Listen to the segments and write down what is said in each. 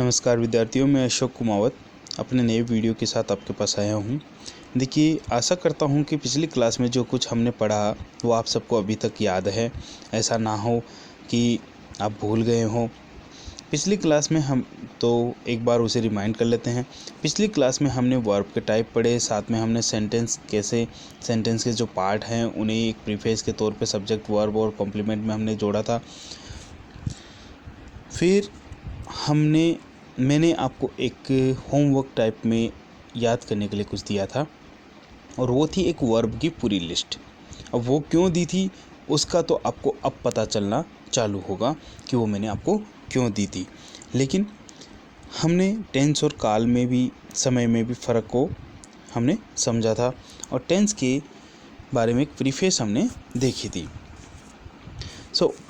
नमस्कार विद्यार्थियों, मैं अशोक कुमावत अपने नए वीडियो के साथ आपके पास आया हूँ। देखिए, आशा करता हूँ कि पिछली क्लास में जो कुछ हमने पढ़ा वो आप सबको अभी तक याद है। ऐसा ना हो कि आप भूल गए हों। पिछली क्लास में हम तो एक बार उसे रिमाइंड कर लेते हैं। पिछली क्लास में हमने वर्ब के टाइप पढ़े, साथ में हमने सेंटेंस के जो पार्ट हैं उन्हें एक प्रीफेस के तौर पे सब्जेक्ट, वर्ब और कॉम्प्लीमेंट में हमने जोड़ा था। फिर मैंने आपको एक होमवर्क टाइप में याद करने के लिए कुछ दिया था और वो थी एक वर्ब की पूरी लिस्ट। अब वो क्यों दी थी उसका तो आपको अब पता चलना चालू होगा कि वो मैंने आपको क्यों दी थी। लेकिन हमने टेंस और काल में भी, समय में भी फ़र्क को हमने समझा था और टेंस के बारे में एक प्रीफेस हमने देखी थी।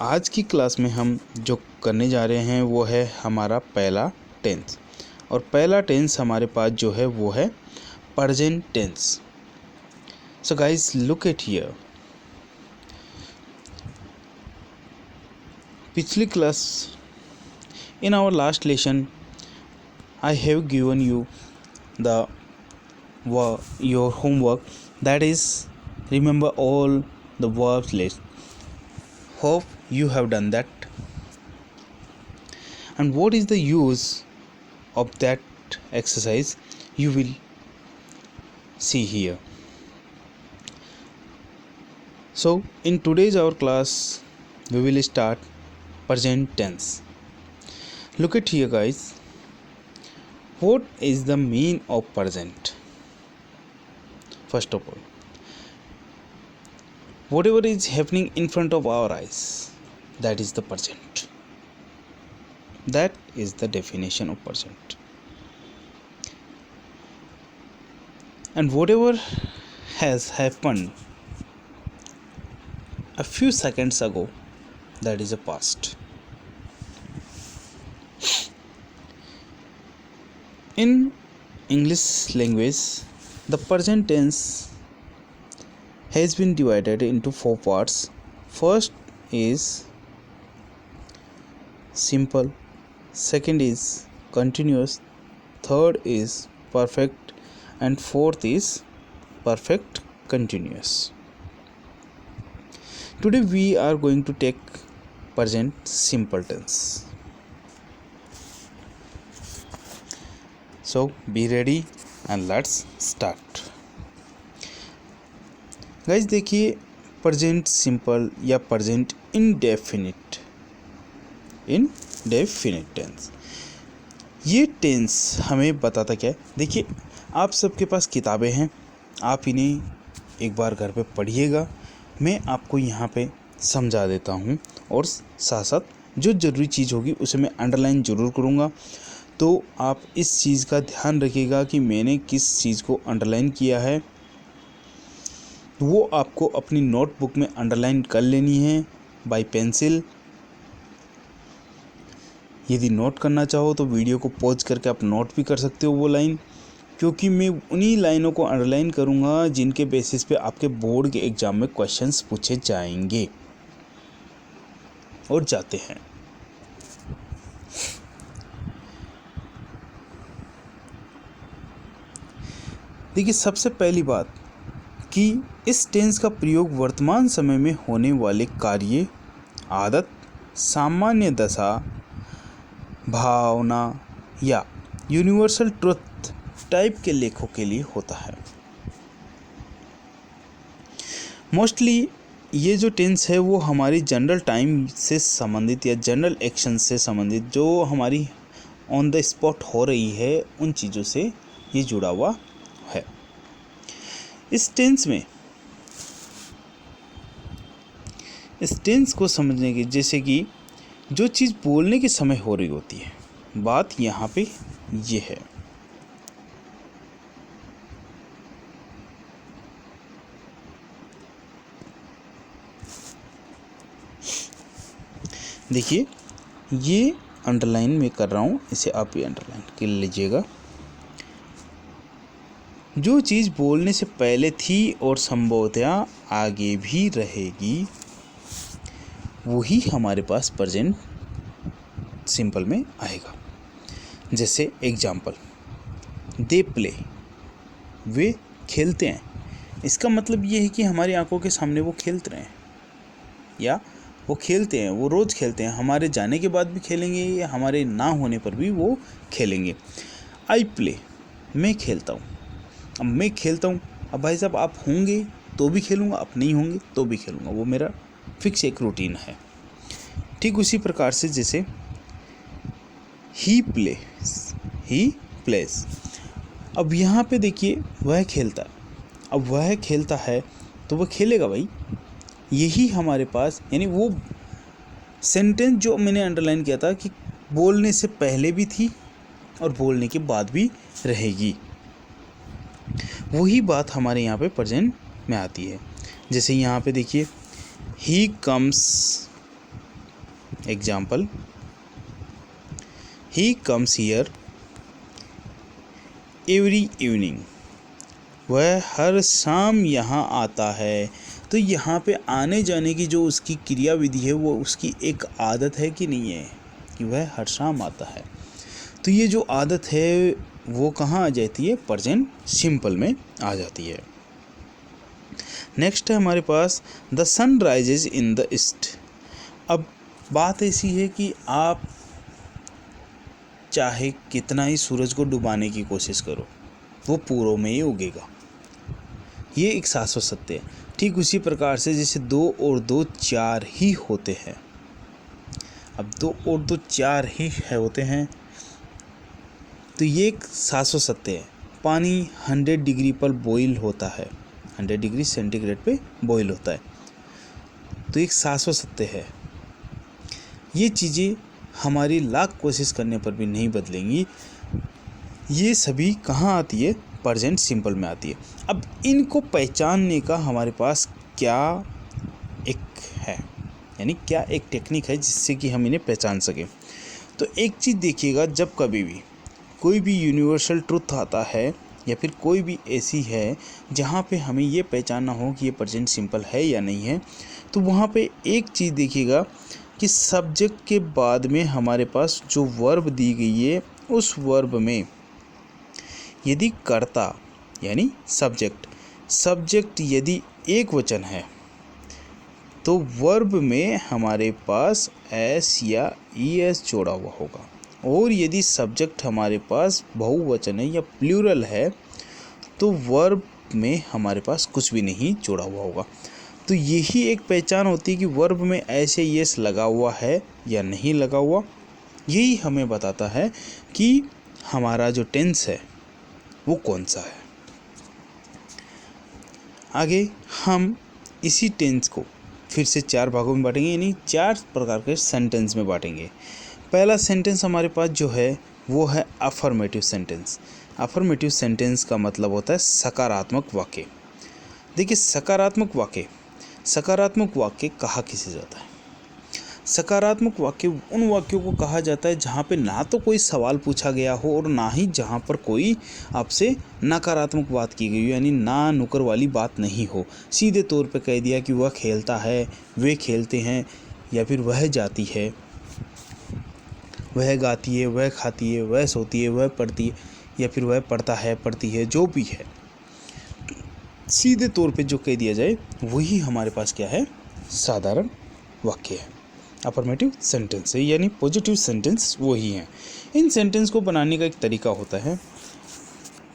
आज की क्लास में हम जो करने जा रहे हैं वो है हमारा पहला टेंस, और पहला टेंस हमारे पास जो है वो है present tense. So guys, look at here. पिछली class, in our last lesson, I have given you the your homework, that is remember all the verbs list. Hope you have done that. And what is the use of that exercise? You will see here. So in today's our class we will start present tense. Look at here guys. What is the meaning of present? First of all, whatever is happening in front of our eyes, that is the present. That is the definition of present. And whatever has happened a few seconds ago, that is a past. In English language, the present tense has been divided into 4 parts. First is simple, second is continuous, third is perfect, and fourth is perfect continuous. Today we are going to take present simple tense. So be ready and let's start. Guys देखिए, present simple या present indefinite tense, ये tense हमें बताता क्या है। देखिए, आप सबके पास किताबें हैं, आप इन्हें एक बार घर पे पढ़िएगा। मैं आपको यहाँ पे समझा देता हूँ और साथ साथ जो ज़रूरी चीज़ होगी उसे मैं अंडरलाइन ज़रूर करूँगा। तो आप इस चीज़ का ध्यान रखिएगा कि मैंने किस चीज़ को अंडरलाइन किया है, वो आपको अपनी नोटबुक में अंडरलाइन कर लेनी है बाय पेंसिल। यदि नोट करना चाहो तो वीडियो को पॉज करके आप नोट भी कर सकते हो वो लाइन, क्योंकि मैं उन्हीं लाइनों को अंडरलाइन करूँगा जिनके बेसिस पे आपके बोर्ड के एग्ज़ाम में क्वेश्चंस पूछे जाएंगे और जाते हैं। देखिए, सबसे पहली बात कि इस टेंस का प्रयोग वर्तमान समय में होने वाले कार्य, आदत, सामान्य दशा, भावना या यूनिवर्सल ट्रुथ टाइप के लेखों के लिए होता है। मोस्टली ये जो टेंस है वो हमारी जनरल टाइम से संबंधित या जनरल एक्शन से संबंधित, जो हमारी ऑन द स्पॉट हो रही है, उन चीज़ों से ये जुड़ा हुआ है। इस टेंस को समझने की, जैसे कि जो चीज़ बोलने के समय हो रही होती है, बात यहाँ पे ये है। देखिए, ये अंडरलाइन में कर रहा हूँ, इसे आप भी अंडरलाइन कर लीजिएगा। जो चीज़ बोलने से पहले थी और संभवतः आगे भी रहेगी, वही हमारे पास प्रेजेंट सिंपल में आएगा। जैसे एग्जाम्पल, दे प्ले, वे खेलते हैं। इसका मतलब ये है कि हमारी आंखों के सामने वो खेलते रहे हैं, या वो खेलते हैं, वो रोज़ खेलते हैं, हमारे जाने के बाद भी खेलेंगे या हमारे ना होने पर भी वो खेलेंगे। आई प्ले, मैं खेलता हूँ। अब मैं खेलता हूँ, अब भाई साहब आप होंगे तो भी खेलूँगा, आप नहीं होंगे तो भी खेलूँगा, वो मेरा फिक्स एक रूटीन है। ठीक उसी प्रकार से जैसे ही प्लेस, अब यहाँ पे देखिए वह खेलता है, अब वह खेलता है तो वह खेलेगा भाई, यही हमारे पास, यानी वो सेंटेंस जो मैंने अंडरलाइन किया था कि बोलने से पहले भी थी और बोलने के बाद भी रहेगी, वही बात हमारे यहाँ पे प्रेजेंट में आती है। जैसे यहाँ पे देखिए he comes, example, he comes here every evening, वह हर शाम यहाँ आता है। तो यहाँ पे आने जाने की जो उसकी क्रियाविधि है वो उसकी एक आदत है कि नहीं है, कि वह हर शाम आता है। तो ये जो आदत है वो कहाँ आ जाती है, प्रेजेंट सिंपल में आ जाती है। नेक्स्ट है हमारे पास the sun rises in the east. अब बात ऐसी है कि आप चाहे कितना ही सूरज को डुबाने की कोशिश करो, वो पूर्व में ही उगेगा, ये एक शाश्वत सत्य है। ठीक उसी प्रकार से जैसे 2 और 2 4 ही होते हैं, अब 2 और 2 4 ही होते हैं, तो ये एक शाश्वत सत्य है। पानी 100 डिग्री पर बॉईल होता है, 100 डिग्री सेंटीग्रेड पे बॉईल होता है, तो एक शाश्वत सत्य है। ये चीज़ें हमारी लाख कोशिश करने पर भी नहीं बदलेंगी। ये सभी कहाँ आती है, प्रेजेंट सिंपल में आती है। अब इनको पहचानने का हमारे पास क्या एक है, यानी क्या एक टेक्निक है जिससे कि हम इन्हें पहचान सकें। तो एक चीज़ देखिएगा, जब कभी भी कोई भी यूनिवर्सल ट्रुथ आता है या फिर कोई भी ऐसी है जहाँ पे हमें ये पहचानना हो कि ये प्रेजेंट सिंपल है या नहीं है, तो वहाँ पे एक चीज़ देखिएगा कि सब्जेक्ट के बाद में हमारे पास जो वर्ब दी गई है, उस वर्ब में यदि कर्ता यानी सब्जेक्ट यदि एक वचन है तो वर्ब में हमारे पास एस या ईएस जोड़ा हुआ होगा, और यदि सब्जेक्ट हमारे पास बहुवचन है या प्लूरल है तो वर्ब में हमारे पास कुछ भी नहीं जोड़ा हुआ होगा। तो यही एक पहचान होती है कि वर्ब में ऐसे यस लगा हुआ है या नहीं लगा हुआ, यही हमें बताता है कि हमारा जो टेंस है वो कौन सा है। आगे हम इसी टेंस को फिर से 4 भागों में बांटेंगे, यानी 4 प्रकार के सेंटेंस में बांटेंगे। पहला सेंटेंस हमारे पास जो है वो है अफर्मेटिव सेंटेंस। अफर्मेटिव सेंटेंस का मतलब होता है सकारात्मक वाक्य। देखिए सकारात्मक वाक्य कहा किसे जाता है, सकारात्मक वाक्य उन वाक्यों को कहा जाता है जहाँ पे ना तो कोई सवाल पूछा गया हो और ना ही जहाँ पर कोई आपसे नकारात्मक बात की गई हो, यानी ना नुकर वाली बात नहीं हो। सीधे तौर पे कह दिया कि वह खेलता है, वे खेलते हैं, या फिर वह जाती है, वह गाती है, वह खाती है, वह सोती है, वह पढ़ती है, या फिर वह पढ़ता है, पढ़ती है, जो भी है सीधे तौर पे जो कह दिया जाए वही हमारे पास क्या है, साधारण वाक्य है, अफर्मेटिव सेंटेंस है, यानी पॉजिटिव सेंटेंस वही है। इन सेंटेंस को बनाने का एक तरीका होता है।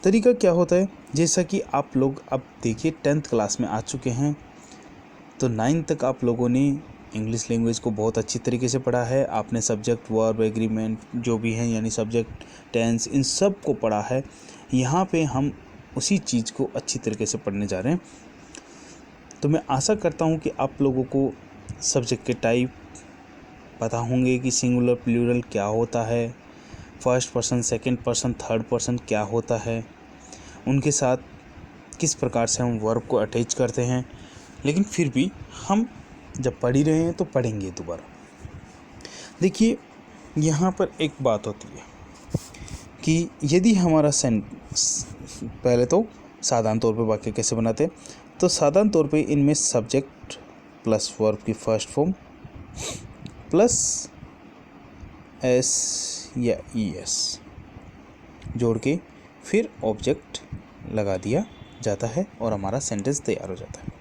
तरीका क्या होता है, जैसा कि आप लोग अब देखिए 10th क्लास में आ चुके हैं, तो 9th तक आप लोगों ने इंग्लिश लैंग्वेज को बहुत अच्छी तरीके से पढ़ा है। आपने सब्जेक्ट, वर्ब, एग्रीमेंट जो भी हैं, यानी सब्जेक्ट, टेंस, इन सब को पढ़ा है। यहाँ पे हम उसी चीज़ को अच्छी तरीके से पढ़ने जा रहे हैं। तो मैं आशा करता हूँ कि आप लोगों को सब्जेक्ट के टाइप पता होंगे कि सिंगुलर प्लूरल क्या होता है, first person, second person, third person क्या होता है, उनके साथ किस प्रकार से हम वर्ब को अटैच करते हैं। लेकिन फिर भी हम जब पढ़ ही रहे हैं तो पढ़ेंगे दोबारा। देखिए यहाँ पर एक बात होती है कि यदि हमारा पहले तो साधारण तौर पे वाक्य कैसे बनाते हैं, तो साधारण तौर पे इनमें सब्जेक्ट प्लस वर्ब की फर्स्ट फॉर्म प्लस एस या ई एस, जोड़ के फिर ऑब्जेक्ट लगा दिया जाता है और हमारा सेंटेंस तैयार हो जाता है।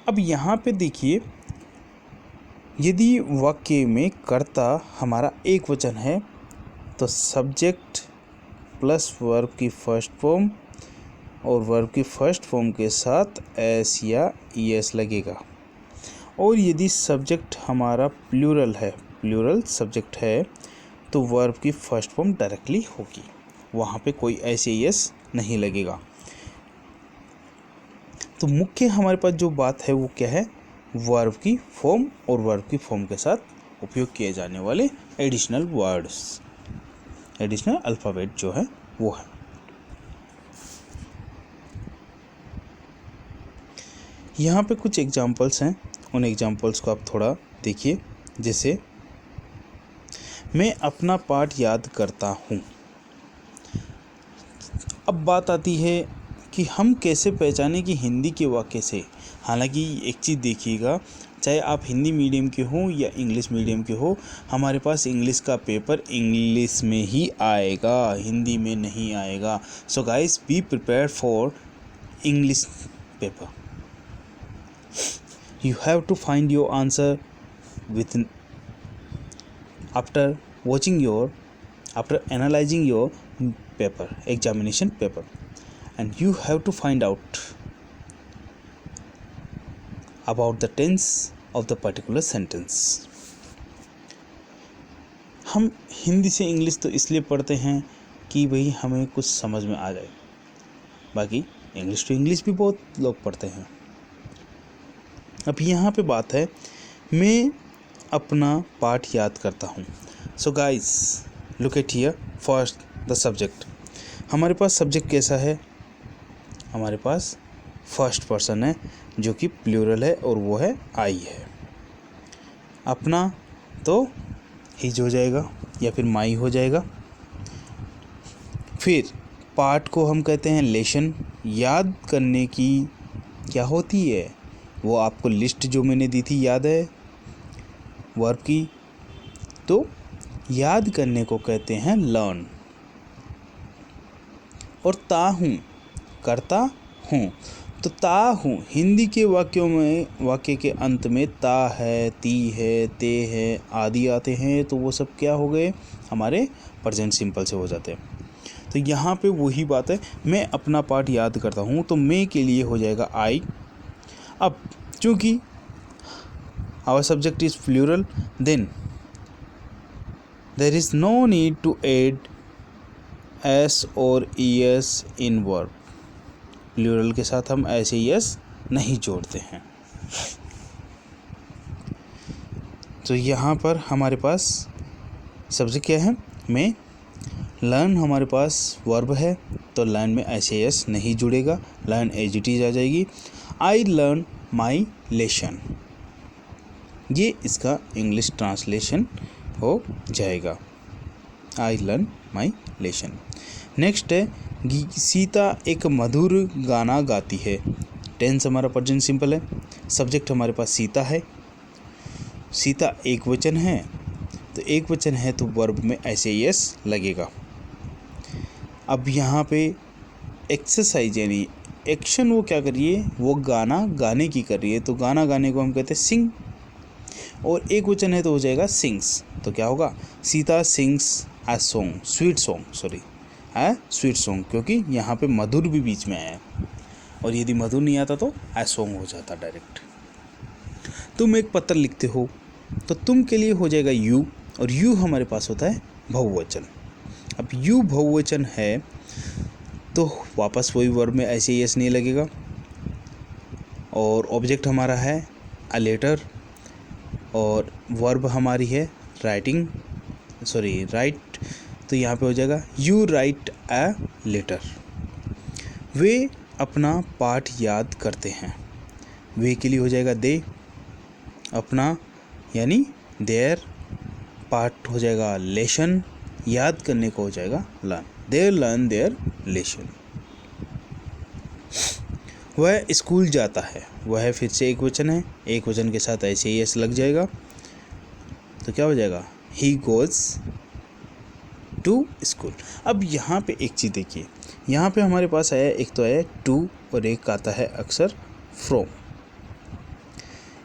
अब यहाँ पे देखिए, यदि वाक्य में कर्ता हमारा एक वचन है तो सब्जेक्ट प्लस वर्ब की फर्स्ट फॉर्म और वर्ब की फर्स्ट फॉर्म के साथ एस या ईएस लगेगा। और यदि सब्जेक्ट हमारा प्लूरल है, प्लूरल सब्जेक्ट है, तो वर्ब की फर्स्ट फॉर्म डायरेक्टली होगी, वहाँ पे कोई एस या ईएस नहीं लगेगा। तो मुख्य हमारे पास जो बात है वो क्या है, वर्ब की फॉर्म और वर्ब की फॉर्म के साथ उपयोग किए जाने वाले एडिशनल वर्ड्स, एडिशनल अल्फ़ाबेट जो है वो है। यहाँ पे कुछ एग्जांपल्स हैं, उन एग्जांपल्स को आप थोड़ा देखिए। जैसे मैं अपना पाठ याद करता हूँ। अब बात आती है कि हम कैसे पहचानें कि हिंदी के वाक्य से। हालांकि एक चीज़ देखिएगा, चाहे आप हिंदी मीडियम के हो या इंग्लिश मीडियम के हो, हमारे पास इंग्लिश का पेपर इंग्लिश में ही आएगा, हिंदी में नहीं आएगा। So guys, be prepare for English paper. You have to find your answer within after analyzing your paper, examination paper, and you have to find out about the tense of the particular sentence. हम हिंदी से English तो इसलिए पढ़ते हैं कि भाई हमें कुछ समझ में आ जाए, बाकी इंग्लिश टू इंग्लिश भी बहुत लोग पढ़ते हैं। अब यहाँ पे बात है, मैं अपना पाठ याद करता हूँ। सो guys, look at here, first the subject. हमारे पास सब्जेक्ट कैसा है, हमारे पास फर्स्ट पर्सन है जो कि प्लूरल है और वो है आई है। अपना तो हिज हो जाएगा या फिर माई हो जाएगा। फिर पाठ को हम कहते हैं लेशन। याद करने की क्या होती है, वो आपको लिस्ट जो मैंने दी थी याद है वर्ब की, तो याद करने को कहते हैं लर्न। और ता हूँ, करता हूँ, तो ता हूँ हिंदी के वाक्यों में, वाक्य के अंत में ता है, ती है, ते है आदि आते हैं, तो वो सब क्या हो गए, हमारे प्रेजेंट सिंपल से हो जाते हैं। तो यहाँ पे वही बात है, मैं अपना पाठ याद करता हूँ, तो मैं के लिए हो जाएगा आई। अब चूँकि our subject is plural, then there is no need to add S और ईएस इन वर्ब। प्लूरल के साथ हम एस ईएस नहीं जोड़ते हैं। तो यहाँ पर हमारे पास सब्जेक्ट क्या है, मैं। लर्न हमारे पास वर्ब है, तो लर्न में एस ईएस नहीं जुड़ेगा, लर्न एज इट इज आ जाएगी। आई लर्न माई लेसन, ये इसका इंग्लिश ट्रांसलेशन हो जाएगा, I learn my lesson. Next है, सीता एक मधुर गाना गाती है। टेंस हमारा प्रेजेंट सिंपल है, सब्जेक्ट हमारे पास सीता है, सीता एक वचन है, तो एक वचन है तो वर्ब में एस लगेगा। अब यहाँ पे एक्सरसाइज यानी एक्शन वो क्या करिए, वो गाना गाने की कर रही है, तो गाना गाने को हम कहते हैं सिंग, और एक वचन है तो हो जाएगा सिंग्स। तो क्या होगा, Sita sings a song, sweet song, sorry A sweet song, क्योंकि यहाँ पे मधुर भी बीच में आया है, और यदि मधुर नहीं आता तो ए सॉन्ग हो जाता डायरेक्ट। तुम एक पत्र लिखते हो, तो तुम के लिए हो जाएगा यू, और यू हमारे पास होता है बहुवचन। अब यू बहुवचन है तो वापस वही वर्ब में ऐसे ही एस नहीं लगेगा, और ऑब्जेक्ट हमारा है अ लेटर, और वर्ब हमारी है राइटिंग, सॉरी राइट, तो यहाँ पे हो जाएगा यू राइट अ लेटर। वे अपना पाठ याद करते हैं, वे के लिए हो जाएगा दे, अपना यानी देयर, पाठ हो जाएगा लेशन, याद करने को हो जाएगा लर्न, देयर लर्न देयर लेशन। वह स्कूल जाता है, वह फिर से एक वचन है, एक वचन के साथ ऐसे ही एस लग जाएगा, तो क्या हो जाएगा ही गोज़ टू स्कूल। अब यहाँ पे एक चीज़ देखिए, यहाँ पे हमारे पास आया, एक तो आया टू और एक आता है अक्सर फ्रॉम।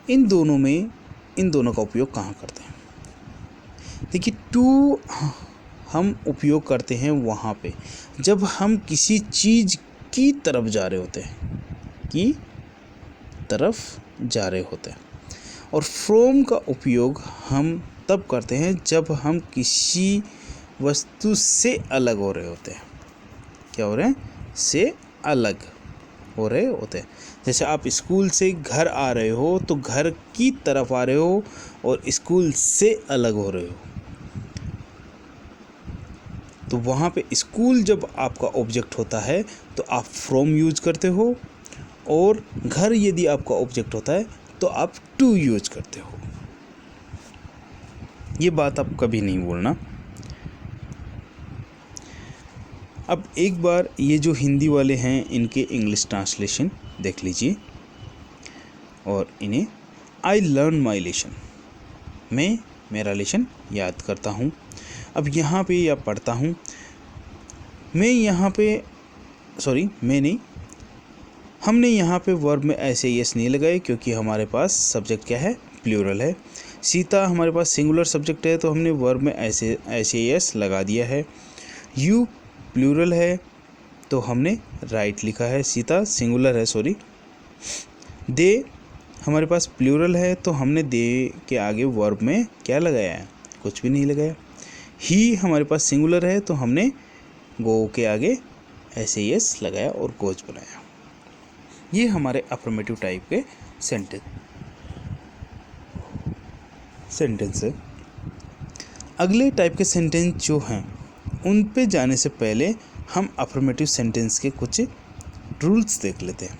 इन दोनों का उपयोग कहाँ करते हैं? देखिए, टू हम उपयोग करते हैं वहाँ पे जब हम किसी चीज़ की तरफ जा रहे होते हैं, और फ्रॉम का उपयोग हम तब करते हैं जब हम किसी वस्तु से अलग हो रहे होते हैं। क्या हो रहे हैं? से अलग हो रहे होते हैं। जैसे आप स्कूल से घर आ रहे हो तो घर की तरफ आ रहे हो और स्कूल से अलग हो रहे हो, तो वहाँ पे स्कूल जब आपका ऑब्जेक्ट होता है तो आप फ्रॉम यूज करते हो, और घर यदि आपका ऑब्जेक्ट होता है तो आप टू यूज करते हो। ये बात आप कभी नहीं भूलना। अब एक बार ये जो हिंदी वाले हैं इनके इंग्लिश ट्रांसलेशन देख लीजिए, और इन्हें आई लर्न माई लेसन, मैं मेरा लेसन याद करता हूँ। अब यहाँ पे या पढ़ता हूँ, मैं नहीं, हमने यहाँ पे वर्ब में ऐसे यस नहीं लगाए क्योंकि हमारे पास सब्जेक्ट क्या है? प्लूरल है। सीता हमारे पास सिंगुलर सब्जेक्ट है तो हमने वर्ब में ऐसे यस लगा दिया है। यू प्लूरल है तो हमने राइट लिखा है, सीता सिंगुलर है, सॉरी। दे हमारे पास प्लूरल है तो हमने दे के आगे वर्ब में क्या लगाया है? कुछ भी नहीं लगाया। ही हमारे पास सिंगुलर है तो हमने गो के आगे ऐसे यस लगाया और गोज बनाया। ये हमारे अफर्मेटिव टाइप के सेंटेंस है। अगले टाइप के सेंटेंस जो हैं उन पे जाने से पहले हम अफर्मेटिव सेंटेंस के कुछ रूल्स देख लेते हैं।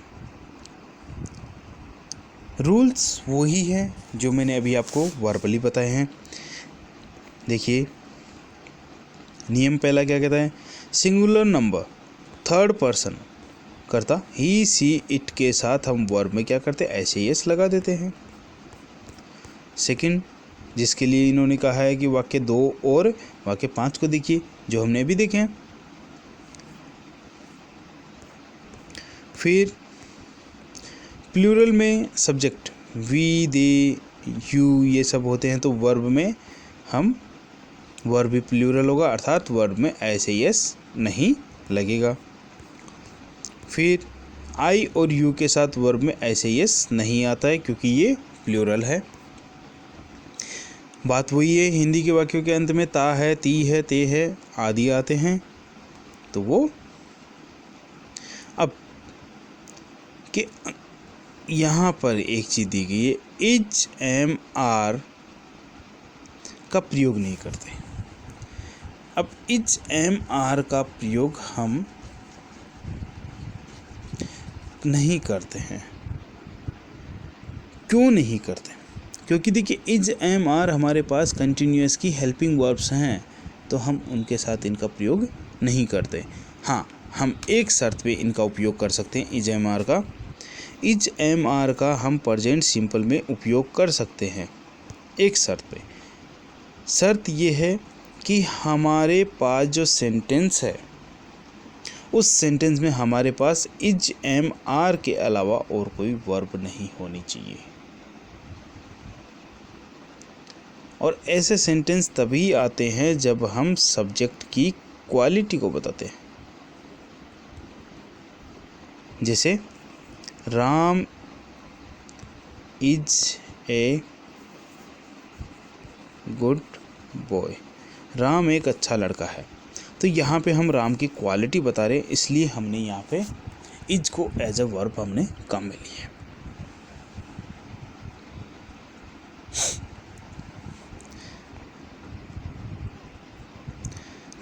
रूल्स वही हैं जो मैंने अभी आपको वर्बली बताए हैं। देखिए, नियम पहला क्या कहता है? सिंगुलर नंबर थर्ड पर्सन करता ही सी इट के साथ हम वर्ब में क्या करते हैं? ऐसे यस लगा देते हैं। सेकंड, जिसके लिए इन्होंने कहा है कि वाक्य 2 और वाक्य 5 को देखिए, जो हमने अभी देखे हैं। फिर प्लूरल में सब्जेक्ट वी, दे, यू ये सब होते हैं तो वर्ब में वर्ब भी प्लूरल होगा, अर्थात वर्ब में ऐसे यस नहीं लगेगा। फिर आई और यू के साथ वर्ब में ऐसे यस नहीं आता है क्योंकि ये प्लूरल है। बात वही है, हिंदी के वाक्यों के अंत में ता है, ती है, ते है आदि आते हैं तो वो अब कि यहाँ पर एक चीज़ दी गई है, इज एम आर का प्रयोग नहीं करते। अब इज एम आर का प्रयोग हम नहीं करते हैं। क्यों नहीं करते? क्योंकि देखिए, इज एम आर हमारे पास कंटिन्यूअस की हेल्पिंग वर्ब्स हैं तो हम उनके साथ इनका प्रयोग नहीं करते। हाँ, हम एक शर्त पे इनका उपयोग कर सकते हैं इज एम आर का। इज एम आर का हम प्रेजेंट सिंपल में उपयोग कर सकते हैं एक शर्त पे। शर्त ये है कि हमारे पास जो सेंटेंस है उस सेंटेंस में हमारे पास इज एम आर के अलावा और कोई वर्ब नहीं होनी चाहिए। और ऐसे सेंटेंस तभी आते हैं जब हम सब्जेक्ट की क्वालिटी को बताते हैं। जैसे Ram is a good boy, Ram एक अच्छा लड़का है। तो यहाँ पे हम राम की क्वालिटी बता रहे हैं, इसलिए हमने यहाँ पे इज को एज अ वर्ब हमने काम में ली है।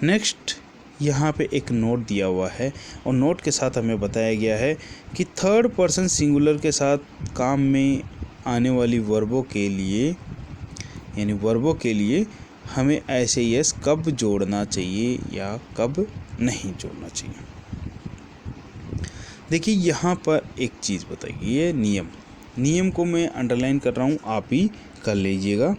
नेक्स्ट, यहाँ पे एक नोट दिया हुआ है और नोट के साथ हमें बताया गया है कि थर्ड पर्सन सिंगुलर के साथ काम में आने वाली वर्बों के लिए हमें ऐसे यस कब जोड़ना चाहिए या कब नहीं जोड़ना चाहिए। देखिए, यहाँ पर एक चीज़ बताइए, ये नियम को मैं अंडरलाइन कर रहा हूँ, आप ही कर लीजिएगा।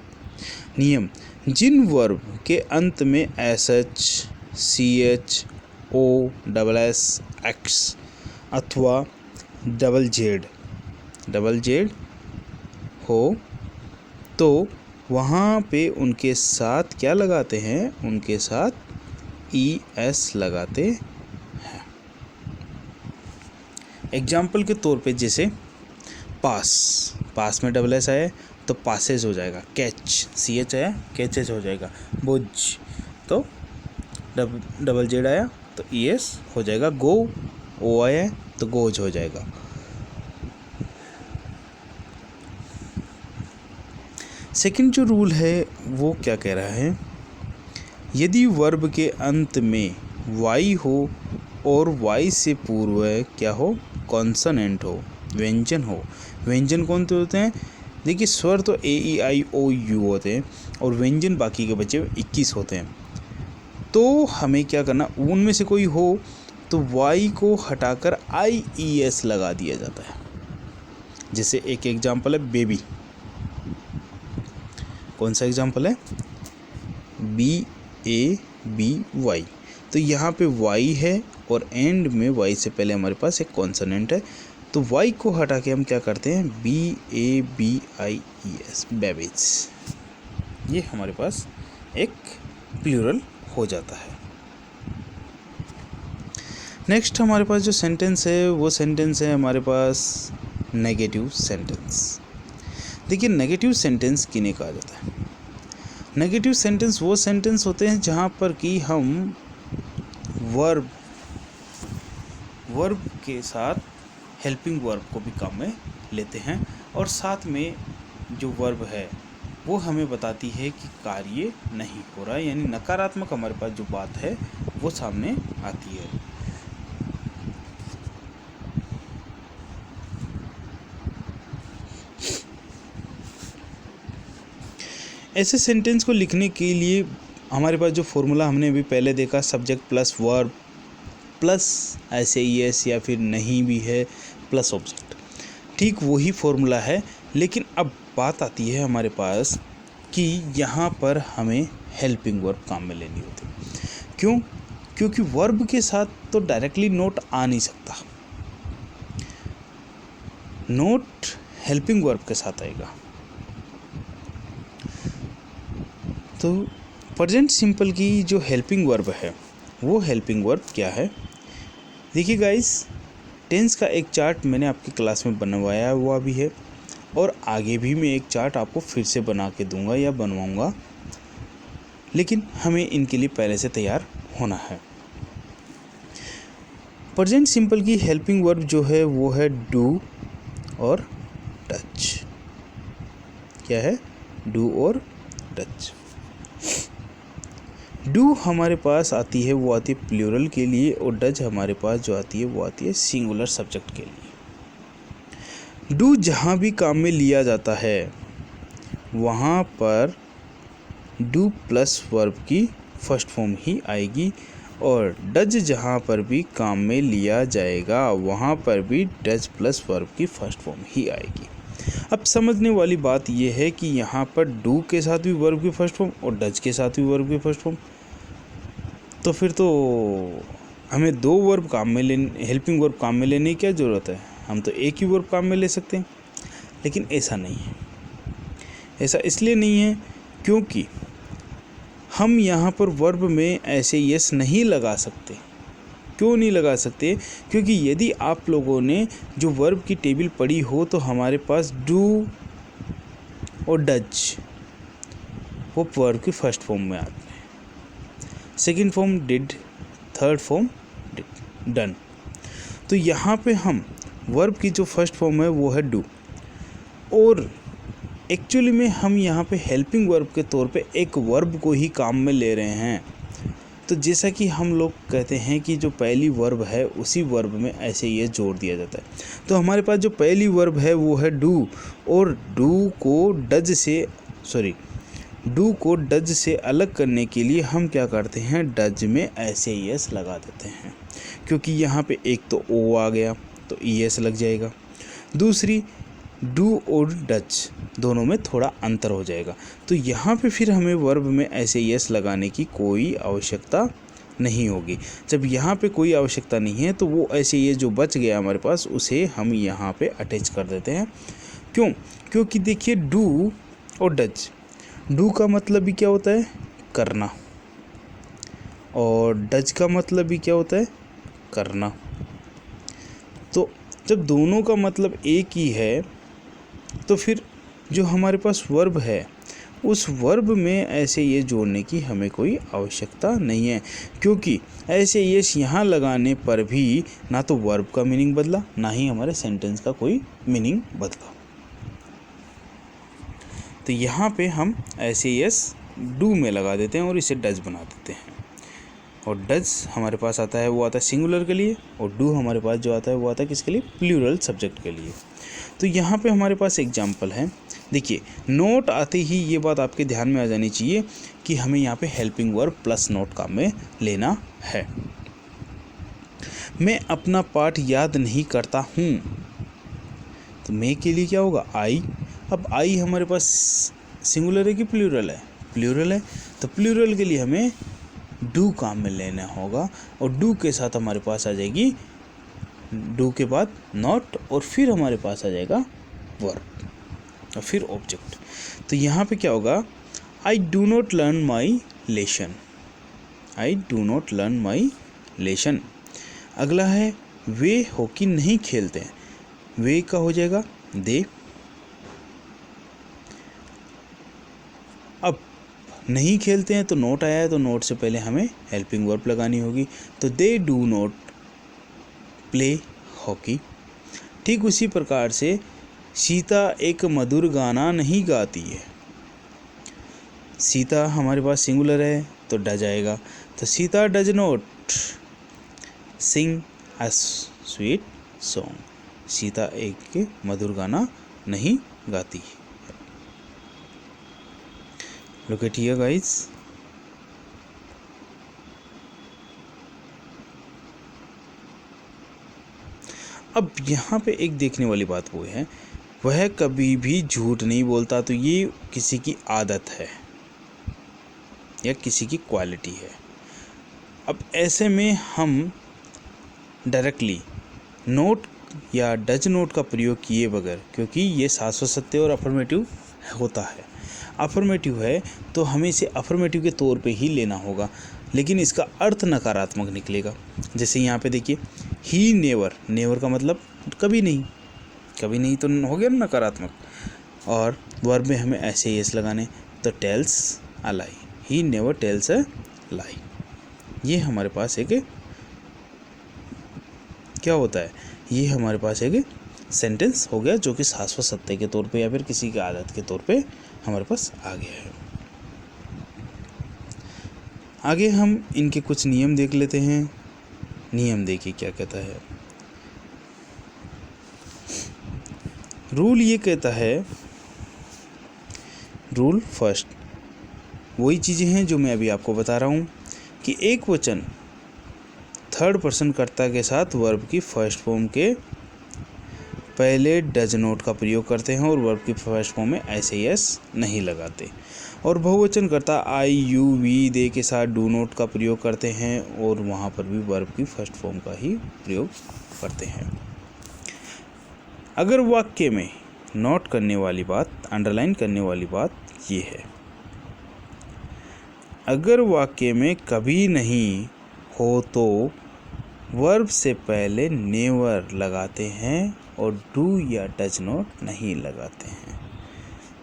नियम, जिन वर्ब के अंत में एसएच CHOSS अथवा डबल जेड हो तो वहाँ पे उनके साथ क्या लगाते हैं, उनके साथ ES लगाते हैं। एग्जाम्पल के तौर पे जैसे पास में डबल एस आया तो पासेज हो जाएगा, कैच CH आया कैचेज हो जाएगा, बुझ तो डबल जेड आया तो ES हो जाएगा, गो O आया तो गोज हो जाएगा। सेकंड जो रूल है वो क्या कह रहा है, यदि वर्ब के अंत में Y हो और Y से पूर्व क्या हो, कॉन्सोनेंट हो, व्यंजन हो। व्यंजन कौन से होते हैं, देखिए स्वर तो AEIOU होते हैं और व्यंजन बाकी के बचे 21 होते हैं। तो हमें क्या करना, उनमें से कोई हो तो Y को हटाकर IES लगा दिया जाता है। जैसे एक एग्जाम्पल है बेबी, कौन सा एग्जाम्पल है, BABY, तो यहाँ पे Y है और एंड में Y से पहले हमारे पास एक कॉन्सोनेंट है, तो Y को हटा के हम क्या करते हैं, BABIES, बेबीज, ये हमारे पास एक प्लूरल हो जाता है। नेक्स्ट हमारे पास जो सेंटेंस है वो सेंटेंस है हमारे पास नेगेटिव सेंटेंस। देखिए नेगेटिव सेंटेंस किन्हें कहा जाता है, नेगेटिव सेंटेंस वो सेंटेंस होते हैं जहाँ पर कि हम वर्ब के साथ हेल्पिंग वर्ब को भी काम में लेते हैं और साथ में जो वर्ब है वो हमें बताती है कि कार्य नहीं हो रहा है, यानी नकारात्मक हमारे पास जो बात है वो सामने आती है। ऐसे सेंटेंस को लिखने के लिए हमारे पास जो फॉर्मूला हमने अभी पहले देखा, subject plus verb plus SAES या फिर नहीं भी है प्लस ऑब्जेक्ट, ठीक वही फॉर्मूला है। लेकिन अब बात आती है हमारे पास कि यहाँ पर हमें हेल्पिंग वर्ब काम में लेनी होती है। क्यों, क्योंकि वर्ब के साथ तो डायरेक्टली नोट आ नहीं सकता, नोट हेल्पिंग वर्ब के साथ आएगा। तो प्रेजेंट सिंपल की जो हेल्पिंग वर्ब है वो हेल्पिंग वर्ब क्या है, देखिए गाइस, टेंस का एक चार्ट मैंने आपकी क्लास में बनवाया हुआ भी है और आगे भी मैं एक चार्ट आपको फिर से बना के दूंगा या बनवाऊंगा, लेकिन हमें इनके लिए पहले से तैयार होना है। प्रेजेंट सिंपल की हेल्पिंग वर्ब जो है वो है डू और टच। क्या है, डू और टच। डू हमारे पास आती है वो आती है प्लूरल के लिए और डच हमारे पास जो आती है वो आती है सिंगुलर सब्जेक्ट के लिए। डू जहाँ भी काम में लिया जाता है वहाँ पर डू प्लस वर्ब की फर्स्ट फॉर्म ही आएगी और डज जहाँ पर भी काम में लिया जाएगा वहाँ पर भी डज प्लस वर्ब की फर्स्ट फॉर्म ही आएगी। अब समझने वाली बात यह है कि यहाँ पर डू के साथ भी वर्ब की फर्स्ट फॉर्म और डज के साथ भी वर्ब की फर्स्ट फॉर्म, तो फिर तो हमें दो वर्ब काम में लेने, हेल्पिंग वर्ब काम में लेने की क्या ज़रूरत है, हम तो एक ही वर्ब काम में ले सकते हैं। लेकिन ऐसा नहीं है, ऐसा इसलिए नहीं है क्योंकि हम यहाँ पर वर्ब में ऐसे यस नहीं लगा सकते। क्यों नहीं लगा सकते, क्योंकि यदि आप लोगों ने जो वर्ब की टेबल पढ़ी हो तो हमारे पास डू और डज वो वर्ब की फर्स्ट फॉर्म में आते हैं, second form did, third form done. तो यहाँ पे हम वर्ब की जो फर्स्ट फॉर्म है वो है डू और एक्चुअली में हम यहाँ पे हेल्पिंग वर्ब के तौर पे एक वर्ब को ही काम में ले रहे हैं। तो जैसा कि हम लोग कहते हैं कि जो पहली वर्ब है उसी वर्ब में ऐसे ये जोड़ दिया जाता है, तो हमारे पास जो पहली वर्ब है वो है डू और डू को डज से अलग करने के लिए हम क्या करते हैं, डज में ऐसे यस लगा देते हैं, क्योंकि यहाँ पे एक तो ओ आ गया तो ES लग जाएगा, दूसरी डू और डच दोनों में थोड़ा अंतर हो जाएगा, तो यहाँ पे फिर हमें वर्ब में ऐसे यस लगाने की कोई आवश्यकता नहीं होगी। जब यहाँ पे कोई आवश्यकता नहीं है तो वो ऐसे ये जो बच गया हमारे पास उसे हम यहाँ पे अटैच कर देते हैं। क्यों? क्योंकि देखिए डू और डज, डू का मतलब भी क्या होता है? करना, और डज का मतलब भी क्या होता है? करना। तो जब दोनों का मतलब एक ही है तो फिर जो हमारे पास वर्ब है उस वर्ब में ऐसे ये जोड़ने की हमें कोई आवश्यकता नहीं है, क्योंकि ऐसे यस यहाँ लगाने पर भी ना तो वर्ब का मीनिंग बदला ना ही हमारे सेंटेंस का कोई मीनिंग बदला। तो यहाँ पे हम ऐसे यस डू में लगा देते हैं और इसे डज बना देते हैं। और डज हमारे पास आता है वो आता है सिंगुलर के लिए, और डू हमारे पास जो आता है वो आता है किसके लिए? प्लूरल सब्जेक्ट के लिए। तो यहाँ पे हमारे पास एग्जाम्पल है। देखिए नोट आते ही ये बात आपके ध्यान में आ जानी चाहिए कि हमें यहाँ पे हेल्पिंग वर्ब प्लस नोट काम में लेना है। मैं अपना पाठ याद नहीं करता हूँ, तो मैं के लिए क्या होगा? आई। अब आई हमारे पास सिंगुलर है कि प्लूरल है? प्लूरल है, तो प्लूरल के लिए हमें डू काम में लेना होगा, और डू के साथ हमारे पास आ जाएगी, डू के बाद नॉट, और फिर हमारे पास आ जाएगा वर्ब और फिर ऑब्जेक्ट। तो यहाँ पे क्या होगा? I do not learn my lesson, I do not learn my lesson. अगला है वे हॉकी नहीं खेलते हैं, वे का हो जाएगा दे। अब नहीं खेलते हैं तो नोट आया है, तो नोट से पहले हमें हेल्पिंग वर्ब लगानी होगी, तो they do not play hockey. ठीक उसी प्रकार से सीता एक मधुर गाना नहीं गाती है, सीता हमारे पास सिंगुलर है तो डज आएगा, तो Sita does not sing a sweet song, Sita एक मधुर गाना नहीं गाती। लुक एट हियर गाइस, अब यहाँ पे एक देखने वाली बात वो है, वह कभी भी झूठ नहीं बोलता, तो ये किसी की आदत है या किसी की क्वालिटी है। अब ऐसे में हम डायरेक्टली नोट या डज नोट का प्रयोग किए बगैर, क्योंकि ये शाश्वत सत्य और अफर्मेटिव होता है, अफर्मेटिव है तो हमें इसे अफर्मेटिव के तौर पे ही लेना होगा, लेकिन इसका अर्थ नकारात्मक निकलेगा। जैसे यहाँ पे देखिए ही नेवर, नेवर का मतलब कभी नहीं, कभी नहीं तो हो गया नकारात्मक, और वर्ब में हमें ऐसे यस लगाने, तो tells a lie, he never tells a lie. ये हमारे पास एक क्या होता है? ये हमारे पास एक सेंटेंस हो गया जो कि शाश्वत सत्य के तौर पे या फिर किसी की आदत के तौर पे हमारे पास आ गया है। आगे हम इनके कुछ नियम देख लेते हैं। नियम देखिए क्या कहता है। रूल ये कहता है, रूल फर्स्ट, वही चीज़ें हैं जो मैं अभी आपको बता रहा हूँ कि एक वचन थर्ड पर्सन कर्ता के साथ वर्ब की फर्स्ट फॉर्म के पहले डज नोट का प्रयोग करते हैं और वर्ब की फर्स्ट फॉर्म में ऐसे यस नहीं लगाते, और बहुवचन कर्ता आई यू वी दे के साथ डू नोट का प्रयोग करते हैं और वहाँ पर भी वर्ब की फर्स्ट फॉर्म का ही प्रयोग करते हैं। अगर वाक्य में नोट करने वाली बात, अंडरलाइन करने वाली बात ये है, अगर वाक्य में कभी नहीं हो तो वर्ब से पहले नेवर लगाते हैं और डू या डज नॉट नहीं लगाते हैं।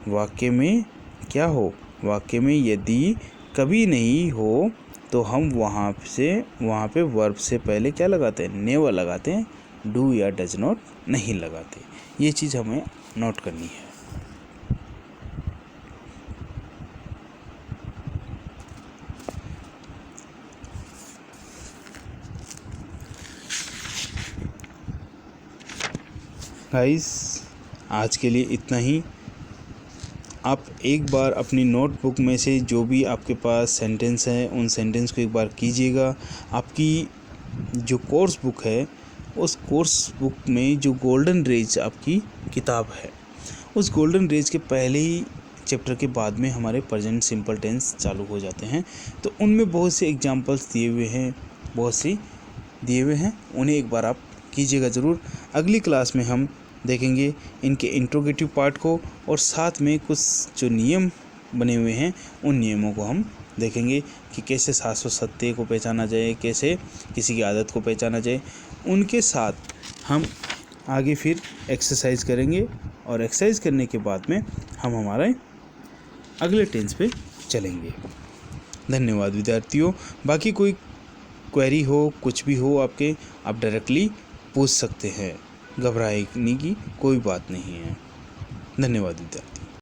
वाक्य में क्या हो? वाक्य में यदि कभी नहीं हो तो हम वहाँ पे वर्ब से पहले क्या लगाते हैं? नेवर लगाते हैं, डू या डज नॉट नहीं लगाते। ये चीज़ हमें नोट करनी है। गाइस आज के लिए इतना ही। आप एक बार अपनी नोटबुक में से जो भी आपके पास सेंटेंस है उन सेंटेंस को एक बार कीजिएगा। आपकी जो कोर्स बुक है उस कोर्स बुक में जो गोल्डन रेज आपकी किताब है, उस गोल्डन रेज के पहले ही चैप्टर के बाद में हमारे प्रेजेंट सिंपल टेंस चालू हो जाते हैं। तो उनमें बहुत से एग्जांपल्स दिए हुए हैं, उन्हें एक बार आप कीजिएगा ज़रूर। अगली क्लास में हम देखेंगे इनके इंट्रोगेटिव पार्ट को, और साथ में कुछ जो नियम बने हुए हैं उन नियमों को हम देखेंगे कि कैसे शाश्वत सत्य को पहचाना जाए, कैसे किसी की आदत को पहचाना जाए। उनके साथ हम आगे फिर एक्सरसाइज करेंगे, और एक्सरसाइज करने के बाद में हम हमारे अगले टेंस पे चलेंगे। धन्यवाद विद्यार्थियों। बाकी कोई क्वेरी हो, कुछ भी हो आपके, आप डायरेक्टली पूछ सकते हैं, घबराने की कोई बात नहीं है। धन्यवाद विद्यार्थी।